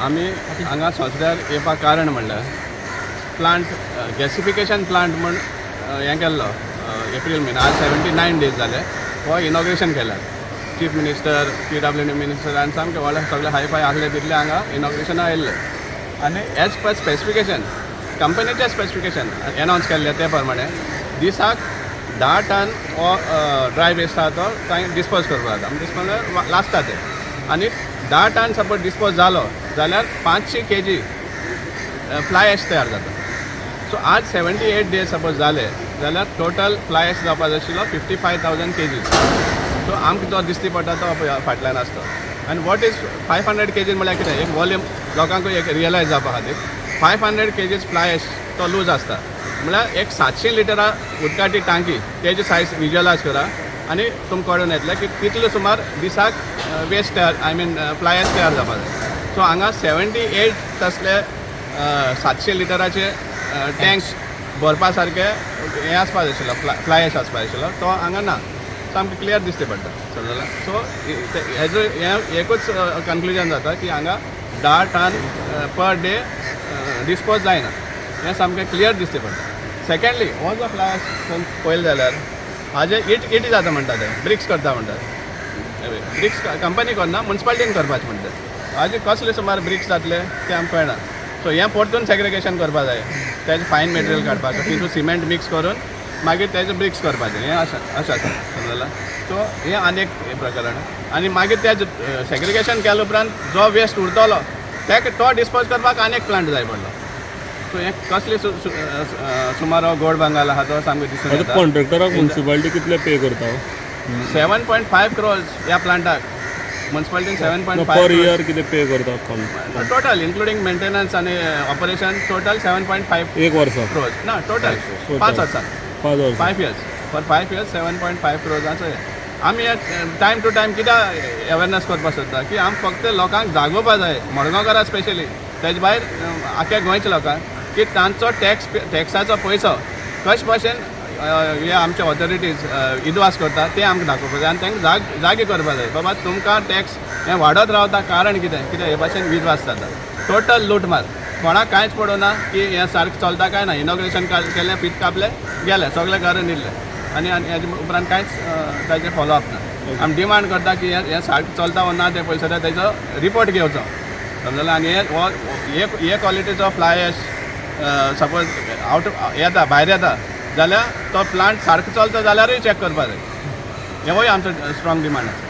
आम्ही हांगा सोंसड्यार येवपाक कारण म्हणल्यार प्लांट गॅसिफिकेशन प्लांट म्हण हें केल्लो एप्रील म्हयनो आज 79 डेज जाले हो इनॉग्रेशन केल्यार चीफ मिनिस्टर PWD मिनिस्टर आनी सामके व्हडले सगळे हायफाय आसले तितले हांगा इनॉग्रेशना येयल्ले आनी एज पर स्पेसिफिकेशन कंपनीचे स्पेसिफिकेशन एनावन्स केल्ले ते प्रमाणे दिसाक 10 टन हो ड्राय वेस्ट आसा तो थंय डिस्पोज करपाक जाता डिस्पोज लासता ते आनी 10 टन सपोज डिस्पोज जालो जाल्यार 500 kg फ्लाय एश तयार जाता सो आज 78 डेज सपोज जाले जाल्यार टोटल फ्लाय एश जावपाक जाय आशिल्लो 55,000 kg सो आमकां तो दिसती पडटा तो फाटल्यान आसता आनी वॉट इज 500 kg म्हळ्यार कितें एक वॉल्यूम लोकांकूय एक रियलायज जावपा खातीर 500 kg फ्लाय एश तो लूज आसता म्हळ्यार एक 700 लिटरां उदकाची टांकी तेजी सायज विज्युअलायज करा आनी तुमकां कळून येतलें की कितले सुमार दिसाक वेस्ट तयार आय मीन फ्लाय एश तयार जावपाक जाय सो हांगा 78 तसले 700 लिटराचे टँक्स भरपा सारके हें आसपाक जाय आशिल्लो फ्लाय एश आसपाक जाय आशिल्लो तो हांगा ना सामकें क्लियर दिसते पडटा समजलें सो हेजो हें एकूच कन्क्लुजन जाता की हांगा 10 टन पर डे डिस्पोज जायना हें सामकें क्लियर दिसते पडटा सेकेंडली हो जो फ्लाय एश पळयलें जाल्यार हाजे इटी जाता म्हणटा ते ब्रिक्स करता म्हणटा ब्रिक्स कंपनी करना म्युन्सिपालिटीन करपाचें म्हणटा हाजे कसले सुमार ब्रिक्स जातले ते आमकां कळना सो हें परतून सेग्रिगेशन करपा जाय तेजें फायन मटेरियल काडपाक तितून सिमेंट मिक्स करून मागीर तेजें ब्रिक्स करपाचें हें अशें आसा समजलां सो हें आनी एक प्रकरण आनी मागीर तेजें सेग्रिगेशन केल्या उपरांत जो वेस्ट उरतलो तेका तो डिस्पोज करपाक आनी एक प्लांट जाय पडलो सो हें कसले सुमार हो गोड बंगाल आहा तो सामको दिसून येता कॉन्ट्रॅक्टराक म्युन्सिपालिटी कितले पे करता 7.5 crores ह्या प्लांटाक म्युन्सिपालिटीन 7.5 पर इयर कितें पे करता टोटल इन्क्लुडींग मेंटेनन्स आनी ऑपरेशन टोटल 7.5 एक वर्सा crores ना टोटल 5 वर्सां 5 years फॉर 5 years 7.5 crores आमी टायम टू टायम कित्याक अवेरनेस करपाक सोदता की आमी फक्त लोकांक जागोवपा जाय मडगांवकारां स्पेशली तेजे भायर आख्या गोंयच्या लोकांक की तांचो टॅक्साचो पयसो कशे भशेन हे आमचे ऑथॉरिटीज इदवास करता ते आमकां दाखोवपाक जाय आनी तांकां जागे करपाक जाय बाबा तुमकां टॅक्स हें वाडत रावता कारण कितें हे भाशेन विदवास जाता टोटल लूटमार कोणाक कांयच पडोना की हें सारकें चलता काय ना इनॉग्रेशन केलें फीत कापलें गेलें सगळे घरा न्हिदले आनी हेजे उपरांत कांयच ताजें फॉलोअप ना आमी डिमांड करता की हें सारकें चलता वो ना तें पयलीं सद्या तेजो रिपोर्ट घेवचो समजलें आनी हे क्वॉलिटीचो फ्लाय एश सपोज आवट येता भायर येता जाल्यार तो प्लांट सारको चलता जाल्यारूय चॅक करपा जाय हेवूय आमचो स्ट्रॉंग डिमांड आसा